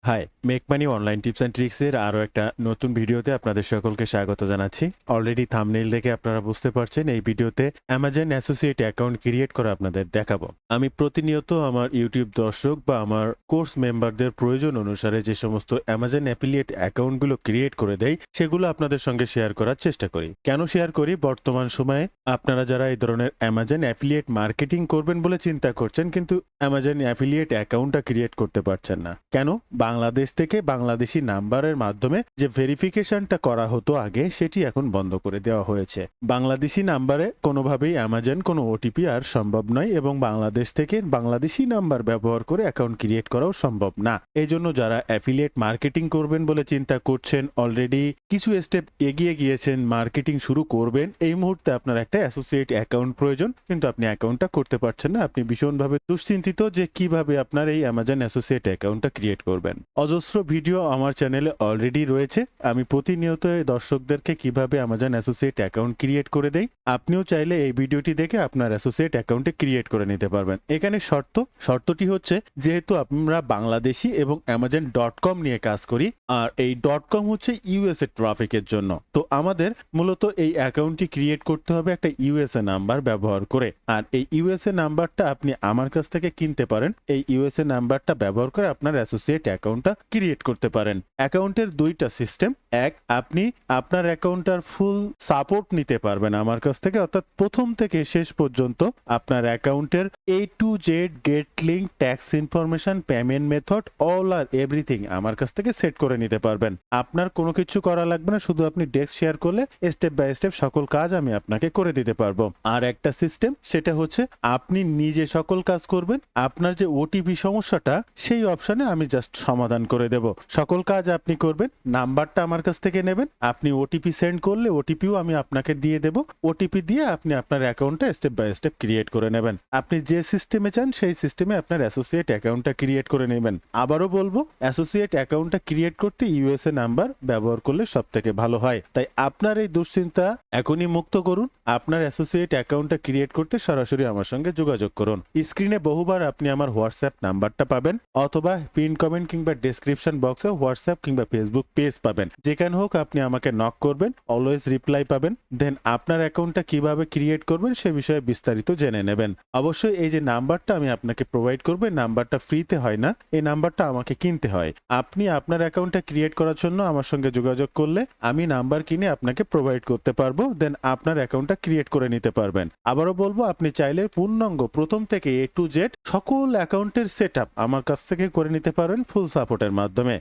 High, make money online tips and ট্রিক্সের আরও একটা নতুন ভিডিওতে আপনাদের সকলকে স্বাগত জানাচ্ছি। অলরেডি থাম্বনেইল দেখে আপনারা বুঝতে পারছেন এই ভিডিওতে অ্যামাজন অ্যাসোসিয়েট অ্যাকাউন্ট ক্রিয়েট করে আপনাদের দেখাবো। আমি প্রতিনিয়ত আমার ইউটিউব দর্শক বা আমার কোর্স মেম্বারদের প্রয়োজন অনুসারে যে সমস্ত অ্যামাজন অ্যাফিলিয়েট অ্যাকাউন্টগুলো ক্রিয়েট করে দেয় সেগুলো আপনাদের সঙ্গে শেয়ার করার চেষ্টা করি। কেন শেয়ার করি? বর্তমান সময়ে আপনারা যারা এই ধরনের অ্যামাজন অ্যাফিলিয়েট মার্কেটিং করবেন বলে চিন্তা করছেন কিন্তু অ্যামাজন অ্যাফিলিয়েট অ্যাকাউন্টটা ক্রিয়েট করতে পারছেন না। কেন? বাংলাদেশ থেকে বাংলাদেশি নাম্বারের মাধ্যমে যে ভেরিফিকেশনটা করা হতো আগে সেটি এখন বন্ধ করে দেওয়া হয়েছে। বাংলাদেশি নাম্বারে কোনোভাবেই অ্যামাজন কোনো ওটিপি আর সম্ভব নয় এবং বাংলাদেশ থেকে বাংলাদেশি নাম্বার ব্যবহার করে অ্যাকাউন্ট ক্রিয়েট করাও সম্ভব না। এই জন্য যারা অ্যাফিলিয়েট মার্কেটিং করবেন বলে চিন্তা করছেন, অলরেডি কিছু স্টেপ এগিয়ে গিয়েছেন, মার্কেটিং শুরু করবেন, এই মুহূর্তে আপনার একটা অ্যাসোসিয়েট অ্যাকাউন্ট প্রয়োজন কিন্তু আপনি অ্যাকাউন্টটা করতে পারছেন না। আপনি ভীষণভাবে দুশ্চিন্তিত যে কিভাবে আপনার এই অ্যামাজন অ্যাসোসিয়েট অ্যাকাউন্টটা ক্রিয়েট করবেন। অজস্র ভিডিও আমার চ্যানেলে অলরেডি রয়েছে। আমি প্রতিনিয়ত দর্শকদেরকে কিভাবে অ্যামাজন অ্যাসোসিয়েট অ্যাকাউন্ট ক্রিয়েট করে দেই। আপনিও চাইলে এই ভিডিওটি দেখে আপনার অ্যাসোসিয়েট অ্যাকাউন্টে ক্রিয়েট করে নিতে পারবেন। এখানে শর্তটি হচ্ছে, যেহেতু আমরা বাংলাদেশি এবং amazon.com নিয়ে কাজ করি আর এই .com হচ্ছে ইউএসএ ট্রাফিকের জন্য। তো আমাদের মূলত এই অ্যাকাউন্টটি ক্রিয়েট করতে হবে একটা ইউএসএ নাম্বার ব্যবহার করে। আর এই ইউএসএ নাম্বারটা আপনি আমার কাছ থেকে কিনতে পারেন। এই ইউএসএ নাম্বারটা ব্যবহার করে আপনার অ্যাসোসিয়েট অ্যাকাউন্টটা ক্রিয়েট করতে পারেন। অ্যাকাউন্টের দুইটা সিস্টেম। এক, আপনি আপনার অ্যাকাউন্টটার ফুল সাপোর্ট নিতে পারবেন আমার কাছ থেকে, অর্থাৎ প্রথম থেকে শেষ পর্যন্ত আপনার অ্যাকাউন্টের A to Z get link, tax information, payment method, all আর এভরিথিং আমার কাছ থেকে সেট করে নিতে পারবেন। আপনার কোনো কিছু করা লাগবে না, শুধু আপনি ডেস্ক শেয়ার করলে স্টেপ বাই স্টেপ সকল কাজ আমি আপনাকে করে দিতে পারবো। আর একটা সিস্টেম, সেটা হচ্ছে আপনি নিজে সকল কাজ করবেন। আপনার যে ওটিপি সমস্যাটা সেই অপশনে আমি জাস্ট সমাধান করে দেব। সকল কাজ আপনি করবেন, নাম্বারটা আমার কাছ থেকে নেবেন, আপনি ওটিপি সেন্ড করলে ওটিপিও আমি আপনাকে দিয়ে দেব। ওটিপি দিয়ে আপনি আপনার অ্যাকাউন্টটা স্টেপ বাই স্টেপ ক্রিয়েট করে নেবেন। আপনি যে সিস্টেমে চান সেই সিস্টেমে আপনার অ্যাসোসিয়েট অ্যাকাউন্টটা ক্রিয়েট করে নেবেন। আবারও বলবো, অ্যাসোসিয়েট অ্যাকাউন্টটা ক্রিয়েট করতে ইউএসএ নাম্বার ব্যবহার করলে সব থেকে ভালো হয়। তাই আপনার এই দুশ্চিন্তা এখনই মুক্ত করুন। আপনার অ্যাসোসিয়েট অ্যাকাউন্টটা ক্রিয়েট করতে সরাসরি আমার সঙ্গে যোগাযোগ করুন। স্ক্রিনে বহুবার আপনি আমার হোয়াটসঅ্যাপ নাম্বারটা পাবেন, অথবা পিন কমেন্ট কিংবা ডেসক্রিপশন বক্সে হোয়াটসঅ্যাপ কিংবা ফেসবুক পেজ পাবেন। যেখানে হোক আপনি আমাকে নক করবেন, অলওয়েজ রিপ্লাই পাবেন। দেন আপনার অ্যাকাউন্টটা কিভাবে ক্রিয়েট করবেন সে বিষয়ে বিস্তারিত জেনে নেবেন। অবশ্যই এই যে নাম্বারটা আমি আপনাকে প্রোভাইড করব, এই নাম্বারটা ফ্রিতে হয় না, এই নাম্বারটা আমাকে কিনতে হয়। আপনি আপনার অ্যাকাউন্টটা ক্রিয়েট করার জন্য আমার সঙ্গে যোগাযোগ করলে আমি নাম্বার কিনে আপনাকে প্রোভাইড করতে পারবো। দেন আপনার অ্যাকাউন্টটা ক্রিয়েট করে নিতে পারবেন। আবারও বলবো, আপনি চাইলে পূর্ণাঙ্গ প্রথম থেকে A to Z সকল অ্যাকাউন্টের সেটআপ আমার কাছ থেকে করে নিতে পারেন ফুল সাপোর্টের মাধ্যমে।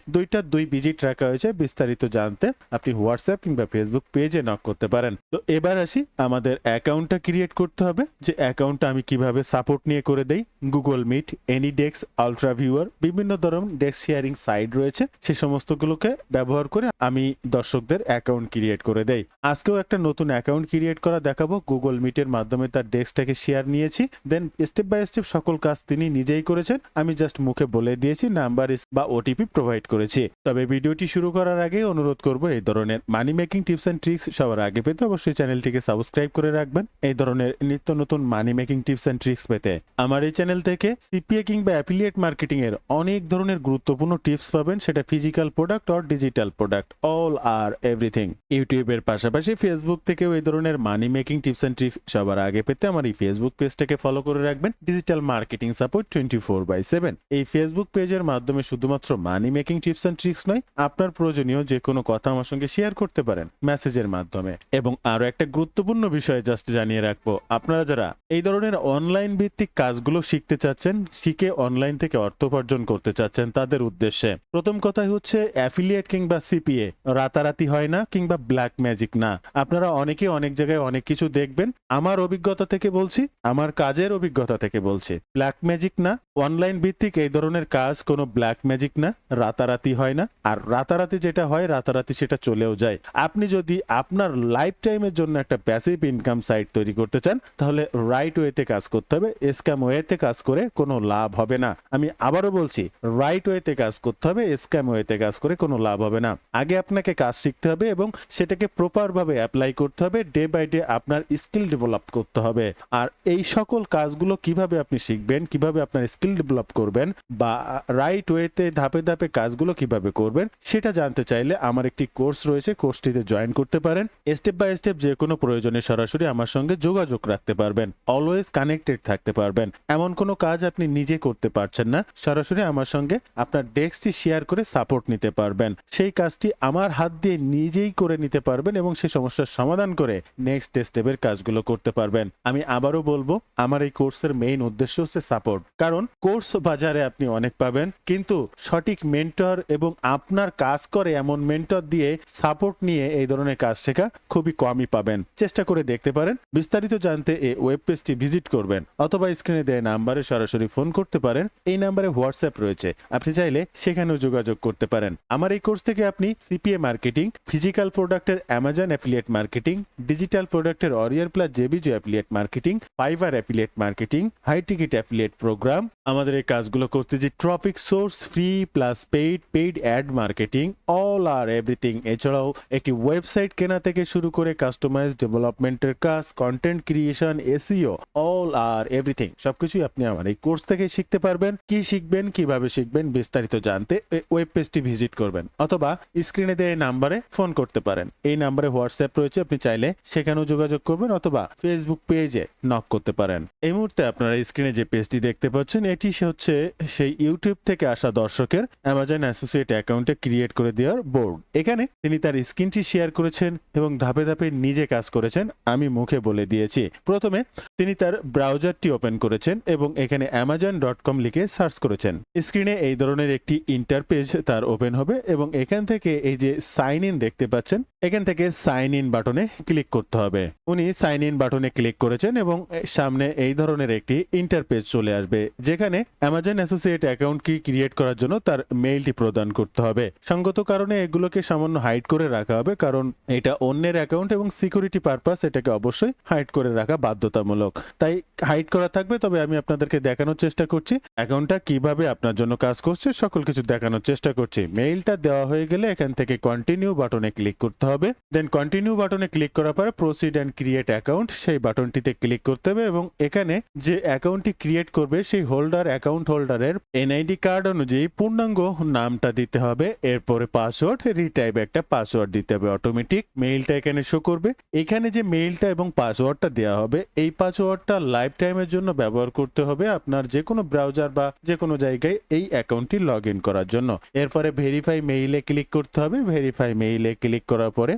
দুই ভিজিট রাখা হয়েছে। বিস্তারিত জানতে আপনি হোয়াটসঅ্যাপ কিংবা ফেসবুক পেজে নক করতে পারেন। তো এবার আসি, আমাদের অ্যাকাউন্টটা ক্রিয়েট করতে হবে। যে অ্যাকাউন্টটা আমি কিভাবে সাপোর্ট নিয়ে করে দেই, গুগল মিট, এনিডেক্স, আলট্রা ভিউয়ার, বিভিন্ন ধরনের ডেস্ক শেয়ারিং সাইট রয়েছে, সে সমস্তগুলোকে ব্যবহার করে আমি দর্শকদের অ্যাকাউন্ট ক্রিয়েট করে দেই। আজকেও একটা নতুন অ্যাকাউন্ট ক্রিয়েট করা দেখাবো। গুগল মিটের মাধ্যমে তার ডেস্কটাকে শেয়ার নিয়েছি। দেন স্টেপ বাই স্টেপ সকল কাজ তিনি নিজেই করেছেন, আমি জাস্ট মুখে বলে দিয়েছি, নাম্বার বা ওটিপি প্রোভাইড করেছি। তবে ভিডিওটি শুরু করার আগে অনুরোধ করব, এই ধরনের money making tips and tricks সবার আগে পেতে অবশ্যই চ্যানেলটিকে সাবস্ক্রাইব করে রাখবেন। এই ধরনের নিত্য নতুন money making tips and tricks পেতে আমার এই চ্যানেল থেকে সিপিএ কিংবা অ্যাফিলিয়েট মার্কেটিং এর অনেক ধরনের গুরুত্বপূর্ণ টিপস পাবেন, সেটা physical product or digital product, all আর এভরিথিং। ইউটিউবের পাশাপাশি ফেসবুক থেকেও এই ধরনের money making tips and tricks সবার আগে পেতে আমার এই ফেসবুক পেজটাকে ফলো করে রাখবেন, ডিজিটাল মার্কেটিং সাপোর্ট 24/7। এই ফেসবুক পেজের মাধ্যমে শুধুমাত্র money making tips and tricks নয়, আপনার প্রয়োজনীয় যে কোনো কথা আমার সঙ্গে শেয়ার করতে পারেন মেসেজের মাধ্যমে। এবং আরো একটা গুরুত্বপূর্ণ বিষয় জাস্ট জানিয়ে রাখবো, আপনারা যারা এই ধরনের অনলাইন ভিত্তিক কাজগুলো শিখতে চাচ্ছেন, শিখে অনলাইন থেকে অর্থ উপার্জন করতে চাচ্ছেন, তাদের উদ্দেশ্যে প্রথম কথাই হচ্ছে, অ্যাফিলিয়েট কিংবা সিপিএ রাতারাতি হয় না কিংবা ব্ল্যাক ম্যাজিক না। আপনারা অনেকে অনেক জায়গায় অনেক কিছু দেখবেন, আমার অভিজ্ঞতা থেকে বলছি, আমার কাজের অভিজ্ঞতা থেকে বলছি, ব্ল্যাক ম্যাজিক না। অনলাইন ভিত্তিক এই ধরনের কাজ কোনো ব্ল্যাক ম্যাজিক না, রাতারাতি হয় না। আর রাতারাতি যেটা হয়, রাতারাতি সেটা চলেও যায়। আপনি যদি আপনার লাইফ টাইমের জন্য একটা প্যাসিভ ইনকাম সাইট তৈরি করতে চান, তাহলে রাইট ওয়েতে কাজ করতে হবে। স্ক্যাম ওয়েতে কাজ করে কোনো লাভ হবে না। আমি আবারও বলছি, রাইট ওয়েতে কাজ করতে হবে, স্ক্যাম ওয়েতে কাজ করে কোনো লাভ হবে না। আগে আপনাকে কাজ শিখতে হবে এবং সেটাকে প্রপার ভাবে অ্যাপ্লাই করতে হবে। ডে বাই ডে আপনার স্কিল ডেভেলপ করতে হবে। আর এই সকল কাজগুলো কিভাবে আপনি শিখবেন, কিভাবে আপনার স্কিল ডেভেলপ করবেন বা রাইট ওয়েতে ধাপে ধাপে কাজগুলো কিভাবে করবেন সেটা জানতে চাইলে আমার একটি কোর্স রয়েছে, কোর্সটিতে জয়েন করতে পারেন। স্টেপ বাই স্টেপ যে কোনো প্রয়োজনে সরাসরি আমার সঙ্গে যোগাযোগ রাখতে পারবেন, অলওয়েজ কানেক্টেড থাকতে পারবেন। এমন কোনো কাজ আপনি নিজে করতে পারছেন না, সরাসরি আমার সঙ্গে আপনার ডেস্কটি শেয়ার করে সাপোর্ট নিতে পারবেন। সেই কাজটি আমার হাত দিয়ে নিজেই করে নিতে পারবেন এবং সেই সমস্যার সমাধান করে নেক্সট স্টেপের কাজগুলো করতে পারবেন। আমি আবারও বলবো, আমার এই কোর্সের মেইন উদ্দেশ্য হচ্ছে সাপোর্ট। কারণ কোর্স বাজারে আপনি অনেক পাবেন, কিন্তু সঠিক মেন্টর এবং আপনার কাজ করে এমন মেন্টর দিয়ে সাপোর্ট নিয়ে এই ধরনের কাজ শেখা খুবই কমই পাবেন। চেষ্টা করে দেখতে পারেন। বিস্তারিত জানতে এই ওয়েব পেজটি ভিজিট করবেন অথবা স্ক্রিনে দেওয়া নাম্বারে সরাসরি ফোন করতে পারেন। এই নাম্বারে হোয়াটসঅ্যাপ রয়েছে, আপনি চাইলে সেখানেও যোগাযোগ করতে পারেন। আমার এই কোর্স থেকে আপনি সিপিএ মার্কেটিং, ফিজিক্যাল প্রোডাক্টের অ্যামাজন অ্যাফিলিয়েট মার্কেটিং, ডিজিটাল প্রোডাক্টের অরিয়ার প্লাস জেবিজো affiliate marketing, Fiverr affiliate marketing, high ticket affiliate program, আমাদের এই কাজগুলো করতে যে traffic source, free plus paid ad marketing, all আর এভরিথিং। এছাড়াও একটি ওয়েবসাইট কেনা থেকে শুরু করে কাস্টমাইজ ডেভেলপমেন্টের কাজ, কন্টেন্ট ক্রিয়েশন, এসইও, অল আর এভরিথিং সবকিছুই আপনি আমার এই কোর্স থেকে শিখতে পারবেন। কি শিখবেন, কিভাবে শিখবেন বিস্তারিত জানতে ওয়েব পেজটি ভিজিট করবেন অথবা স্ক্রিনে দেওয়া নাম্বারে ফোন করতে পারেন। এই নাম্বারে হোয়াটসঅ্যাপ রয়েছে, আপনি চাইলে সেখানেও যোগাযোগ করবেন অথবা ফেসবুক পেজে নক করতে পারেন। এই মুহূর্তে আপনারা স্ক্রিনে যে পেজটি দেখতে পাচ্ছেন এটি হচ্ছে সেই ইউটিউব থেকে আসা দর্শকের অ্যামাজন অ্যাসোসিয়েট অ্যাকাউন্টে ক্রিয়েট করে দেওয়ার বোর্ড। এখানে তিনি তার স্ক্রিনটি শেয়ার করেছেন এবং ধাপে ধাপে নিজে কাজ করেছেন, আমি মুখে বলে দিয়েছি। প্রথমে তিনি তার ব্রাউজারটি ওপেন করেছেন এবং এখানে amazon.com লিখে সার্চ করেছেন। স্ক্রিনে এই ধরনের একটি ইন্টারপেজ তার ওপেন হবে এবং এখান থেকে এই যে সাইন ইন দেখতে পাচ্ছেন, এখান থেকে সাইন ইন বাটনে ক্লিক করতে হবে। উনি সাইন ইন বাটনে ক্লিক করেছেন এবং সামনে এই ধরনের একটি ইন্টারপেজ চলে আসবে, যেখানে অ্যামাজন অ্যাসোসিয়েট অ্যাকাউন্ট কি ক্রিয়েট করার জন্য তার মেইলটি প্রদান করতে হবে। সঙ্গত কারণে এগুলোকে সামান্য হাইড করে রাখা হবে, কারণ এটা অন্যের অ্যাকাউন্ট এবং সিকিউরিটি পারপাস এটাকে অবশ্যই হাইড করে রাখা বাধ্যতামূলক, তাই হাইড করা থাকবে। তবে আমি আপনাদেরকে দেখানোর চেষ্টা করছি অ্যাকাউন্টটা কিভাবে আপনার জন্য কাজ করছে, সকল কিছু দেখানোর চেষ্টা করছি। মেইলটা দেওয়া হয়ে গেলে এখান থেকে কন্টিনিউ বাটনে ক্লিক করতে হবে। দেন কন্টিনিউ বাটনে ক্লিক করার পরে প্রসিড অ্যান্ড ক্রিয়েট অ্যাকাউন্ট সেই বাটনটিতে ক্লিক করতে হবে এবং এখানে যে অ্যাকাউন্টটি ক্রিয়েট করবে সেই অ্যাকাউন্ট হোল্ডারের এনআইডি কার্ড অনুযায়ী পূর্ণাঙ্গ নামটা দিতে হবে, এরপরে পাসওয়ার্ড, রিটাইপ একটা পাসওয়ার্ড দিতে হবে। অটোমেটিক মেইলটা এখানে শো করবে। এখানে যে মেইলটা এবং পাসওয়ার্ডটা দেওয়া হবে এই পাসওয়ার্ডটা লাইফ টাইমের জন্য ব্যবহার করতে হবে আপনার যে কোনো ব্রাউজার বা যে কোনো জায়গায় এই অ্যাকাউন্টটি লগ ইন করার জন্য। এরপরে ভেরিফাই মেইলে ক্লিক করতে হবে। ভেরিফাই মেইলে ক্লিক করার পরে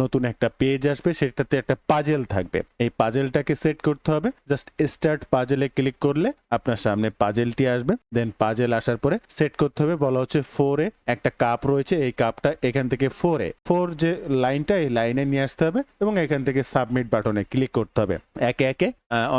নতুন একটা পেজ আসবে, সেটাতে একটা পাজেল থাকবে। এই পাজেলটাকে সেট করতে হবে। জাস্ট স্টার্ট পাজেলে ক্লিক করলে আপনার সামনে পাজেলটি আসবে। দেন পাজেল আসার পরে সেট করতে হবে, বলা হচ্ছে 4 একটা কাপ রয়েছে, এই কাপটা এখান থেকে 4 যে লাইনটা এই লাইনে নিয়ে আসতে হবে এবং এখান থেকে সাবমিট বাটনে ক্লিক করতে হবে। একে একে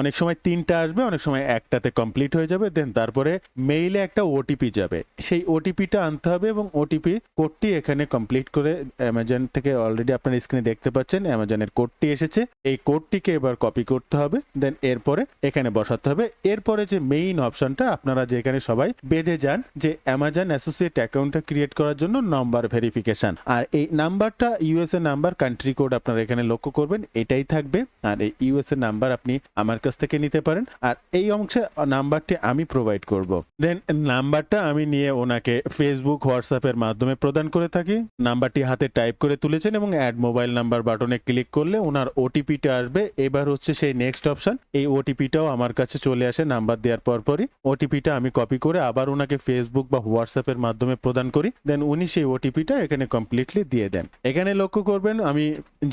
অনেক সময় 3টা আসবে, অনেক সময় একটাতে কমপ্লিট হয়ে যাবে। দেন তারপরে মেইলে একটা ওটিপি যাবে, সেই ওটিপিটা আনতে হবে এবং ওটিপি কোডটি এখানে কমপ্লিট করে অ্যামাজন থেকে অলরেডি আপনার স্ক্রিনে দেখতে পাচ্ছেন অ্যামাজনের কোডটি এসেছে। এই কোডটিকে এবার কপি করতে হবে, দেন এরপরে এখানে বসাতে হবে। এরপরে যে মেইন অপশনটা আপনারা যেখানে সবাই বেঁধে যান যে অ্যামাজন অ্যাসোসিয়েট অ্যাকাউন্টটা ক্রিয়েট করার জন্য নাম্বার ভেরিফিকেশন, আর এই নাম্বারটা ইউএসএ নাম্বার, কান্ট্রি কোড আপনারা এখানে লক্ষ্য করবেন এটাই থাকবে। আর এই ইউএসএ নাম্বার আপনি আমার কাছ থেকে নিতে পারেন, আর এই অংশে নাম্বারটি আমি প্রোভাইড করব। দেন নাম্বারটা আমি নিয়ে ওনাকে ফেসবুক, হোয়াটসঅ্যাপের মাধ্যমে প্রদান করে থাকি। নাম্বারটি হাতে টাইপ করে তুলেছেন এবং অ্যাড মোবাইল নাম্বার বাটনে ক্লিক করলে ওনার ওটিপিটা আসবে। এবার হচ্ছে সেই নেক্সট অপশন, এই ওটিপিটাও আমার কাছে চলে আসে নাম্বার দেওয়ার পরপরই। ওটিপিটা আমি কপি করে আবার ওনাকে ফেসবুক বা হোয়াটসঅ্যাপের মাধ্যমে প্রদান করি। দেন উনি সেই ওটিপিটা এখানে কমপ্লিটলি দিয়ে দেন। এখানে লক্ষ্য করবেন আমি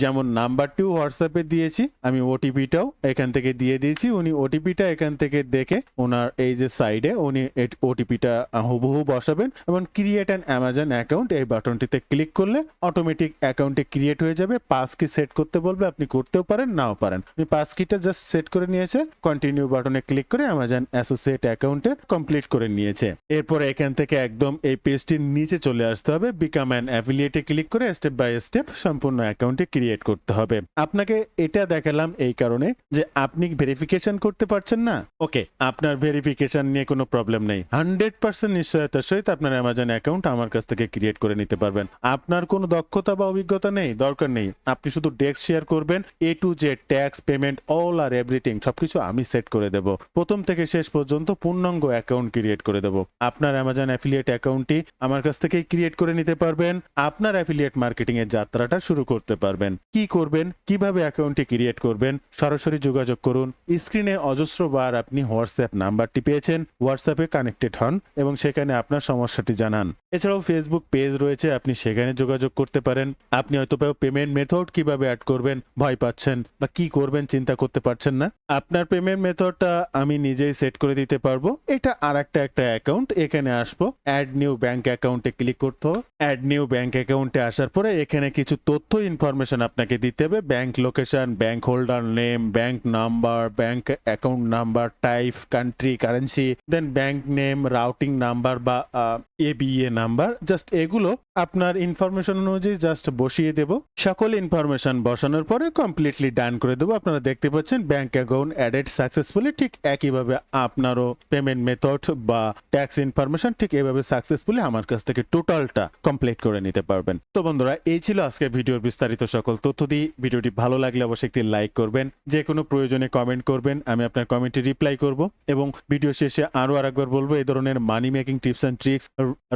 যেমন নাম্বারটিও হোয়াটসঅ্যাপে দিয়েছি, আমি ওটিপিটাও এখান থেকে দিয়ে দিয়েছি। উনি ওটিপিটা এখান থেকে দেখে ওনার এই যে সাইডে উনি ওটিপিটা হুবহু বসাবেন এবং ক্রিয়েট অ্যান অ্যামাজন অ্যাকাউন্ট এই বাটনটিতে ক্লিক করলে অটোমেটিক অ্যাকাউন্টে ক্রিয়েট হয়ে যাবে। পাস কি সেট করতে বলবে, আপনি করতেও পারেন নাও পারেন। আমি পাস কিটা জাস্ট সেট করে নিয়েছে, কন্টিনিউ বাটনে ক্লিক করে অ্যামাজন অ্যাসোসিয়েট অ্যাকাউন্টে কমপ্লিট করে নিয়েছে। এরপরে এখান থেকে একদম এই পেজটির নিচে চলে আসতে হবে, বিকাম অ্যান অ্যাফিলিয়েটে ক্লিক করে স্টেপ বাই স্টেপ সম্পূর্ণ অ্যাকাউন্টে ক্রিয়েট করতে হবে। আপনাকে এটা দেখালাম এই কারণে যে আপনি ভেরিফিকেশন করতে পারছেন না, ওকে, আপনার ভেরিফিকেশন নিয়ে কোনো প্রবলেম নেই। 100% নিশ্চয়তার সহিত আপনার অ্যামাজন অ্যাকাউন্ট আমার কাছ থেকে ক্রিয়েট করে নিতে পারবেন। আপনার কোনো দক্ষতা বা অভিজ্ঞতা নেই, দরকার নেই, আপনি শুধু ডেস্ক শেয়ার করবেন, A to Z tax, payment, all আর এভরিথিং সবকিছু আমি সেট করে দেব। প্রথম থেকে শেষ পর্যন্ত পূর্ণাঙ্গ অ্যাকাউন্ট ক্রিয়েট করে দেব। আপনার অ্যামাজন অ্যাফিলিয়েট অ্যাকাউন্টটি আমার কাছ থেকেই ক্রিয়েট করে নিতে পারবেন। আপনার অ্যাফিলিয়েট মার্কেটিং এর যাত্রাটা শুরু করতে পারবেন। কি করবেন, কিভাবে অ্যাকাউন্টটি ক্রিয়েট করবেন, সরাসরি যোগাযোগ করুন। স্ক্রিনে অজস্র বার আপনি হোয়াটসঅ্যাপ নাম্বারটি পেয়েছেন, হোয়াটসঅ্যাপে কানেক্টেড হন এবং সেখানে আপনার সমস্যাটি জানান। এছাড়াও ফেসবুক পেজ রয়েছে, আপনি সেখানে যোগাযোগ করতে পারেন। আপনি হয়তো পেমেন্ট মেথড কিভাবে অ্যাড করবেন ভয় পাচ্ছেন বা কি করবেন চিন্তা করতে পারছেন না, আপনার পেমেন্ট মেথডটা আমি নিজেই সেট করে দিতে পারবো। এটা আর একটা অ্যাকাউন্ট, এখানে আসবো, অ্যাড নিউ ব্যাংক অ্যাকাউন্টে ক্লিক করতে হবে। অ্যাড নিউ ব্যাংক অ্যাকাউন্টে আসার পরে এখানে কিছু তথ্য ইনফরমেশন আপনাকে দিতে হবে, bank location, bank holder name, bank number, bank account number, type, country, currency, then bank name, routing number বা এবিএ নাম্বার। জাস্ট এগুলো আপনার ইনফরমেশন অনুযায়ী জাস্ট বসিয়ে দেব। সকল ইনফরমেশন বসানোর পরে কমপ্লিটলি ডান করে দেবো। আপনারা দেখতে পাচ্ছেন ব্যাংক অ্যাকাউন্ট অ্যাডেড সাকসেসফুলি। ঠিক একইভাবে আপনারও পেমেন্ট মেথড বা ট্যাক্স ইনফরমেশন ঠিক এভাবে সাকসেসফুলি আমার কাছ থেকে টোটালটা কমপ্লিট করে নিতে পারবেন। তো বন্ধুরা, এই ছিল আজকে ভিডিওর বিস্তারিত সকল তথ্য দিয়ে। ভিডিওটি ভালো লাগলে অবশ্যই একটি লাইক করবেন, যে কোনো প্রয়োজনে কমেন্ট করবেন, আমি আপনার কমেন্টে রিপ্লাই করব। এবং ভিডিও শেষে আরও আরেকবার বলবো, এই ধরনের money making tips and tricks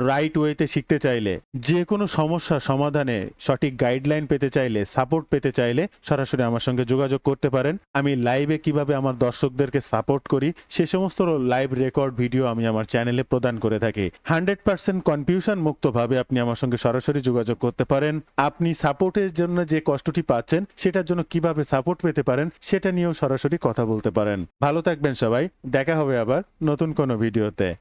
right ওয়েতে শিখতে চাইলে, যে কোনো সমস্যা সমাধানে সঠিক গাইডলাইন পেতে চাইলে, সাপোর্ট পেতে চাইলে সরাসরি আমার সঙ্গে যোগাযোগ করতে পারেন। আমি লাইভে কিভাবে আমার দর্শকদেরকে সাপোর্ট করি সে সমস্ত লাইভ রেকর্ড ভিডিও আমি আমার চ্যানেলে প্রদান করে থাকি। 100% কনফিউশন মুক্তভাবে আপনি আমার সঙ্গে সরাসরি যোগাযোগ করতে পারেন। আপনি সাপোর্টের জন্য যে কষ্টটি পাচ্ছেন সেটার জন্য কিভাবে সাপোর্ট পেতে পারেন সেটা নিয়েও সরাসরি কথা বলতে পারেন। ভালো থাকবেন সবাই, দেখা হবে আবার নতুন কোনো ভিডিওতে।